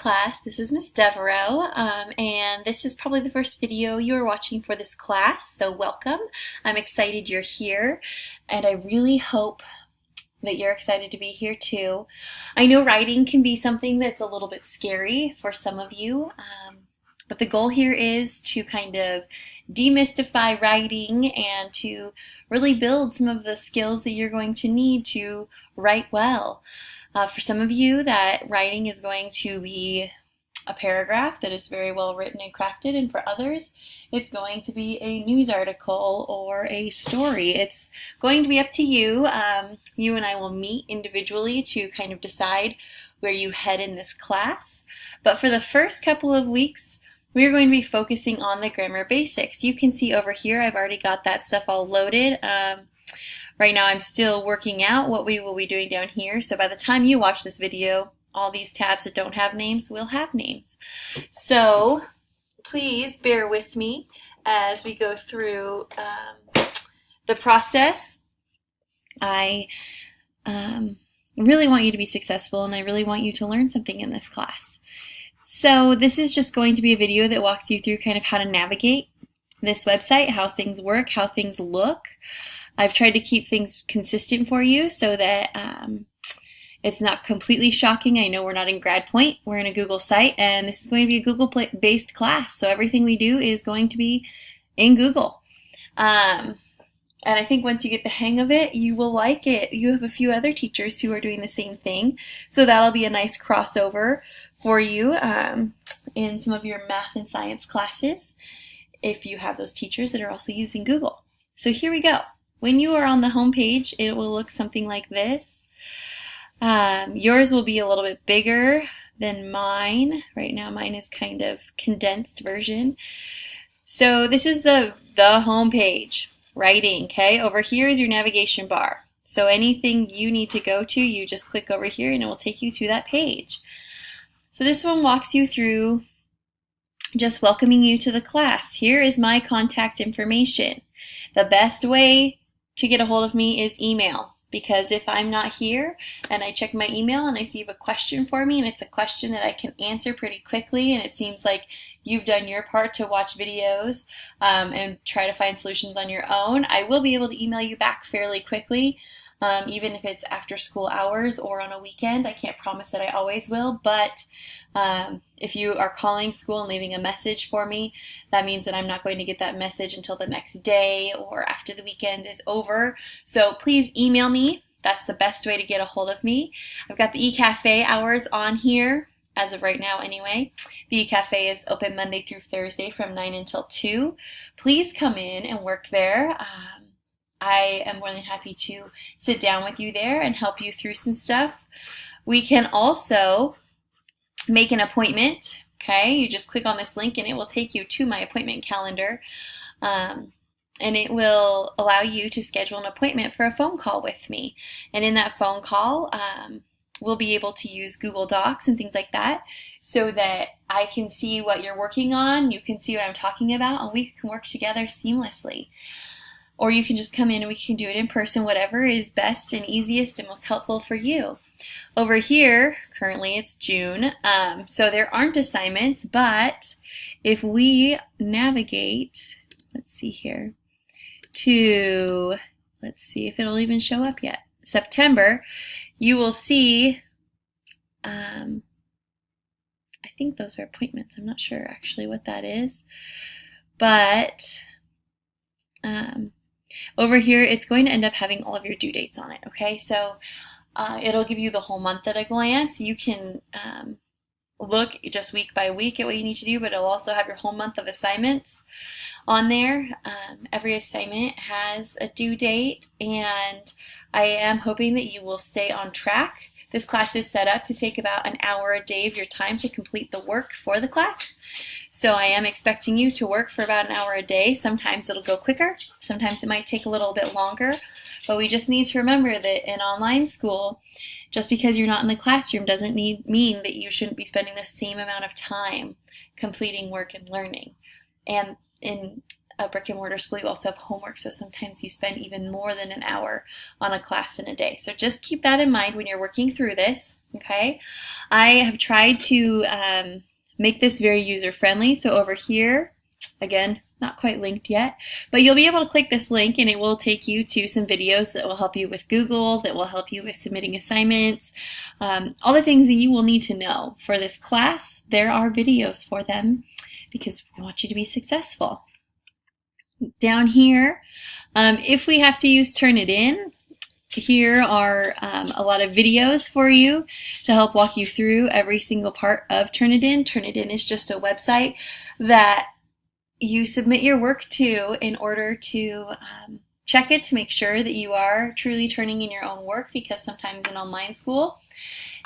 class. This is Miss Devereaux, and this is probably the first video you're watching for this class, so welcome. I'm excited you're here, and I really hope that you're excited to be here too. I know writing can be something that's a little bit scary for some of you, but the goal here is to kind of demystify writing and to really build some of the skills that you're going to need to write well. For some of you, that writing is going to be a paragraph that is very well written and crafted, and for others, it's going to be a news article or a story. It's going to be up to you. You and I will meet individually to kind of decide where you head in this class. But for the first couple of weeks, we're going to be focusing on the grammar basics. You can see over here, I've already got that stuff all loaded. Right now I'm still working out what we will be doing down here, so by the time you watch this video, all these tabs that don't have names will have names. So please bear with me as we go through the process. I really want you to be successful, and I really want you to learn something in this class. So this is just going to be a video that walks you through kind of how to navigate this website, how things work, how things look. I've tried to keep things consistent for you so that it's not completely shocking. I know we're not in Grad Point, we're in a Google site, and this is going to be a Google-based class, so everything we do is going to be in Google. And I think once you get the hang of it, you will like it. You have a few other teachers who are doing the same thing, so that'll be a nice crossover for you in some of your math and science classes if you have those teachers that are also using Google. So here we go. When you are on the home page, it will look something like this. Yours will be a little bit bigger than mine. Right now mine is kind of condensed version. So this is the home page, writing, okay? Over here is your navigation bar. So anything you need to go to, you just click over here and it will take you to that page. So this one walks you through just welcoming you to the class. Here is my contact information. The best way to get a hold of me is email, because if I'm not here and I check my email and I see you have a question for me and it's a question that I can answer pretty quickly and it seems like you've done your part to watch videos and try to find solutions on your own, I will be able to email you back fairly quickly, even if it's after school hours or on a weekend. I can't promise that I always will, but if you are calling school and leaving a message for me, that means that I'm not going to get that message until the next day or after the weekend is over. So please email me. That's the best way to get a hold of me. I've got the eCafe hours on here, as of right now anyway. The eCafe is open Monday through Thursday from 9 until 2. Please come in and work there. I am more than happy to sit down with you there and help you through some stuff. We can also make an appointment, okay? You just click on this link and it will take you to my appointment calendar, and it will allow you to schedule an appointment for a phone call with me. And in that phone call, we'll be able to use Google Docs and things like that so that I can see what you're working on, you can see what I'm talking about, and we can work together seamlessly. Or you can just come in and we can do it in person, whatever is best and easiest and most helpful for you. Over here, currently it's June, so there aren't assignments, but if we navigate, let's see here, to, let's see if it'll even show up yet, September, you will see, I think those are appointments. I'm not sure actually what that is, but over here, it's going to end up having all of your due dates on it, okay? So it'll give you the whole month at a glance. You can look just week by week at what you need to do, but it'll also have your whole month of assignments on there. Every assignment has a due date, and I am hoping that you will stay on track. This class is set up to take about an hour a day of your time to complete the work for the class. So I am expecting you to work for about an hour a day. Sometimes it'll go quicker, sometimes it might take a little bit longer, but we just need to remember that in online school, just because you're not in the classroom doesn't mean that you shouldn't be spending the same amount of time completing work and learning. And in a brick and mortar school, you also have homework, so sometimes you spend even more than an hour on a class in a day. So just keep that in mind when you're working through this. Okay, I have tried to make this very user-friendly. So over here, again, not quite linked yet, but you'll be able to click this link and it will take you to some videos that will help you with Google, that will help you with submitting assignments, all the things that you will need to know for this class. There are videos for them because we want you to be successful. Down here, if we have to use Turnitin, here are a lot of videos for you to help walk you through every single part of Turnitin. Turnitin is just a website that you submit your work to in order to check it to make sure that you are truly turning in your own work, because sometimes in online school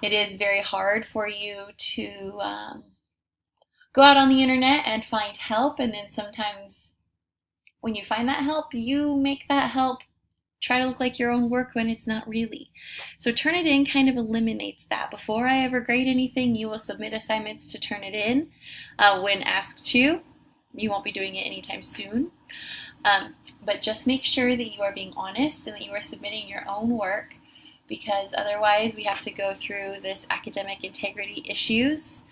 it is very hard for you to go out on the internet and find help, and then sometimes when you find that help, you make that help try to look like your own work when it's not really. So Turnitin kind of eliminates that. Before I ever grade anything, you will submit assignments to Turnitin when asked to. You won't be doing it anytime soon. But just make sure that you are being honest and that you are submitting your own work, because otherwise we have to go through this academic integrity issues.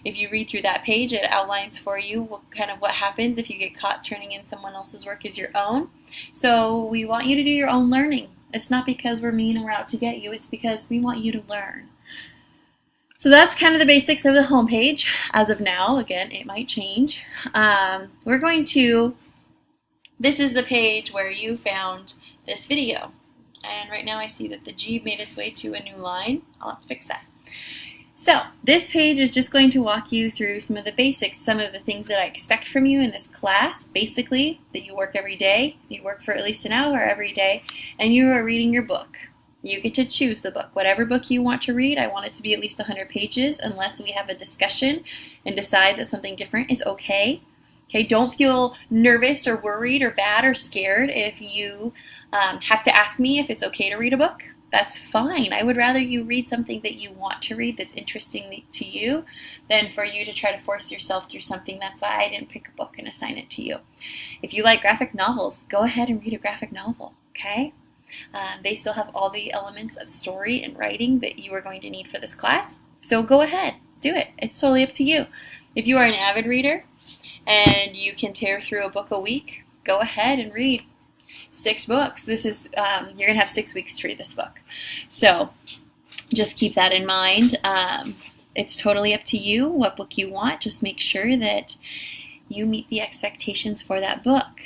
If you read through that page, it outlines for you what happens if you get caught turning in someone else's work as your own. So we want you to do your own learning. It's not because we're mean and we're out to get you. It's because we want you to learn. So that's kind of the basics of the homepage as of now. Again, it might change. This is the page where you found this video. And right now I see that the G made its way to a new line. I'll have to fix that. So this page is just going to walk you through some of the basics, some of the things that I expect from you in this class. Basically, that you work every day, you work for at least an hour every day, and you are reading your book. You get to choose the book. Whatever book you want to read, I want it to be at least 100 pages unless we have a discussion and decide that something different is okay. Okay, don't feel nervous or worried or bad or scared if you have to ask me if it's okay to read a book. That's fine. I would rather you read something that you want to read, that's interesting to you, than for you to try to force yourself through something. That's why I didn't pick a book and assign it to you. If you like graphic novels, go ahead and read a graphic novel, okay? They still have all the elements of story and writing that you are going to need for this class. So go ahead, do it. It's totally up to you. If you are an avid reader and you can tear through a book a week, go ahead and read 6 books. This is you're gonna have 6 weeks to read this book, so just keep that in mind. It's totally up to you what book you want. Just make sure that you meet the expectations for that book.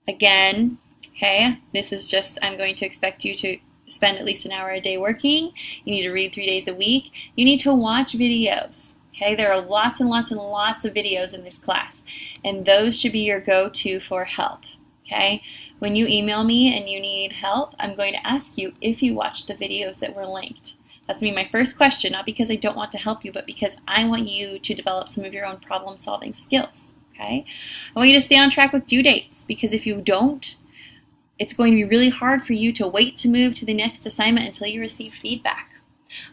Again, okay, this is just, I'm going to expect you to spend at least an hour a day working. You need to read 3 days a week. You need to watch videos. Okay, there are lots and lots and lots of videos in this class, and those should be your go-to for help. Okay, when you email me and you need help, I'm going to ask you if you watched the videos that were linked. That's going to be my first question, not because I don't want to help you, but because I want you to develop some of your own problem-solving skills. Okay, I want you to stay on track with due dates, because if you don't, it's going to be really hard for you to wait to move to the next assignment until you receive feedback.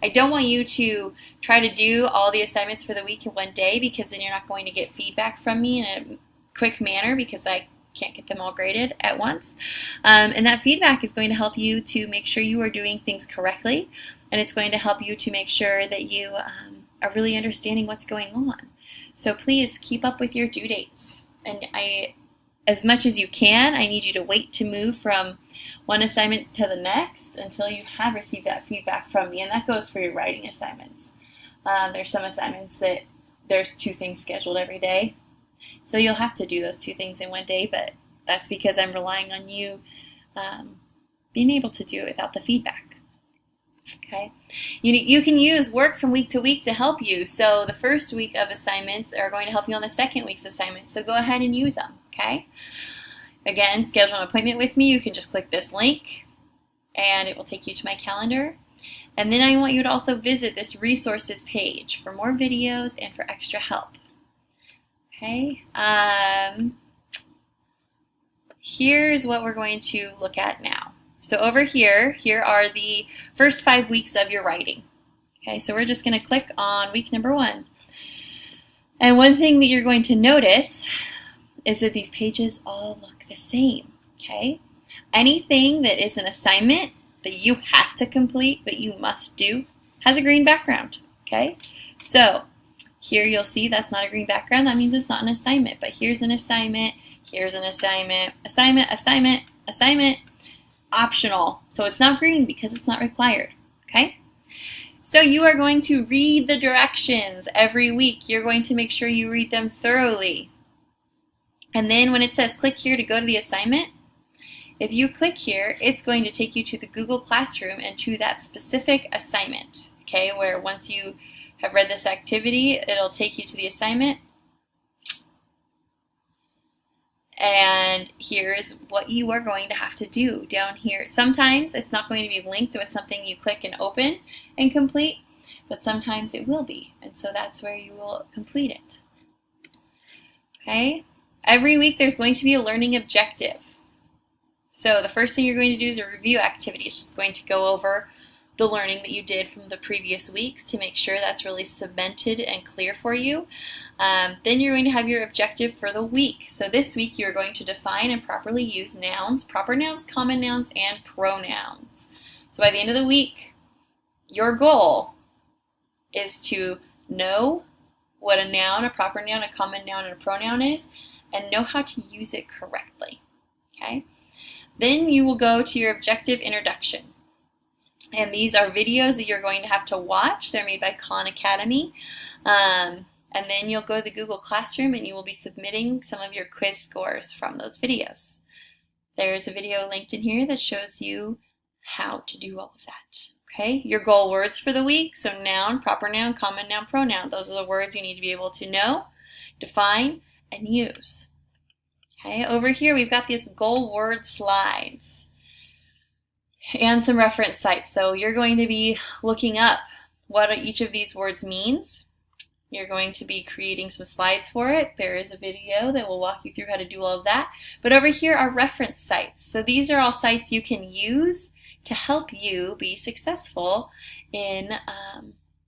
I don't want you to try to do all the assignments for the week in one day, because then you're not going to get feedback from me in a quick manner, because I can't get them all graded at once. And that feedback is going to help you to make sure you are doing things correctly, and it's going to help you to make sure that you are really understanding what's going on. So please keep up with your due dates. And as much as you can, I need you to wait to move from one assignment to the next until you have received that feedback from me, and that goes for your writing assignments. There's some assignments that there's 2 things scheduled every day. So you'll have to do those 2 things in one day, but that's because I'm relying on you being able to do it without the feedback. Okay, you can use work from week to week to help you. So the first week of assignments are going to help you on the second week's assignments. So go ahead and use them. Okay. Again, schedule an appointment with me. You can just click this link, and it will take you to my calendar. And then I want you to also visit this resources page for more videos and for extra help. Okay, here's what we're going to look at now. So over here are the first 5 weeks of your writing. Okay, so we're just going to click on week number 1. And one thing that you're going to notice is that these pages all look the same. Okay, anything that is an assignment that you have to complete, but you must do, has a green background, okay? So here you'll see that's not a green background. That means it's not an assignment, but here's an assignment, here's an assignment, assignment, assignment, assignment, optional. So it's not green because it's not required, okay? So you are going to read the directions every week. You're going to make sure you read them thoroughly. And then when it says click here to go to the assignment, if you click here, it's going to take you to the Google Classroom and to that specific assignment, okay, where once you have read this activity, it'll take you to the assignment. And here's what you are going to have to do down here. Sometimes it's not going to be linked with something you click and open and complete, but sometimes it will be. And so that's where you will complete it. Okay? Every week there's going to be a learning objective. So the first thing you're going to do is a review activity. It's just going to go over the learning that you did from the previous weeks to make sure that's really cemented and clear for you. Then you're going to have your objective for the week. So this week you're going to define and properly use nouns, proper nouns, common nouns, and pronouns. So by the end of the week, your goal is to know what a noun, a proper noun, a common noun, and a pronoun is, and know how to use it correctly. Okay? Then you will go to your objective introduction. And these are videos that you're going to have to watch. They're made by Khan Academy. And then you'll go to the Google Classroom and you will be submitting some of your quiz scores from those videos. There's a video linked in here that shows you how to do all of that. Okay, your goal words for the week. So noun, proper noun, common noun, pronoun. Those are the words you need to be able to know, define, and use. Okay, over here we've got these goal word slides and some reference sites. So you're going to be looking up what each of these words means. You're going to be creating some slides for it. There is a video that will walk you through how to do all of that. But over here are reference sites. So these are all sites you can use to help you be successful in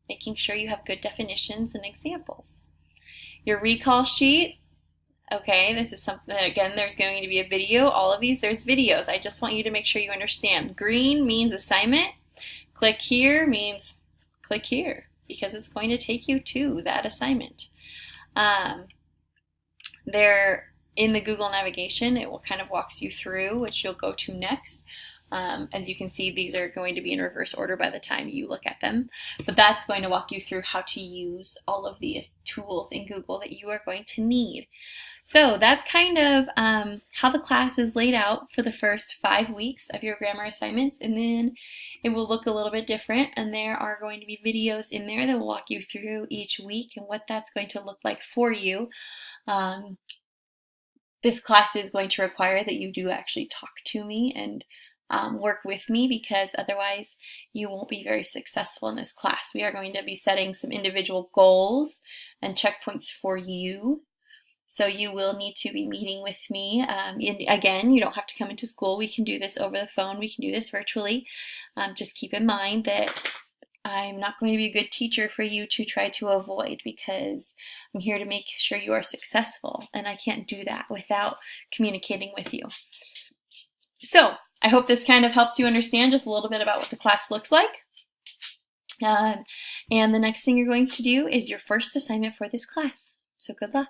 making sure you have good definitions and examples. Your recall sheet. Okay, this is something that, again, there's going to be a video. All of these, there's videos. I just want you to make sure you understand. Green means assignment. Click here means click here because it's going to take you to that assignment. There, in the Google navigation, it will kind of walks you through, which you'll go to next. As you can see, these are going to be in reverse order by the time you look at them. But that's going to walk you through how to use all of these tools in Google that you are going to need. So that's kind of how the class is laid out for the first 5 weeks of your grammar assignments, and then it will look a little bit different, and there are going to be videos in there that will walk you through each week and what that's going to look like for you. This class is going to require that you do actually talk to me and work with me, because otherwise you won't be very successful in this class. We are going to be setting some individual goals and checkpoints for you. So you will need to be meeting with me. Again, you don't have to come into school. We can do this over the phone. We can do this virtually. Just keep in mind that I'm not going to be a good teacher for you to try to avoid, because I'm here to make sure you are successful, and I can't do that without communicating with you. So I hope this kind of helps you understand just a little bit about what the class looks like. And the next thing you're going to do is your first assignment for this class. So good luck.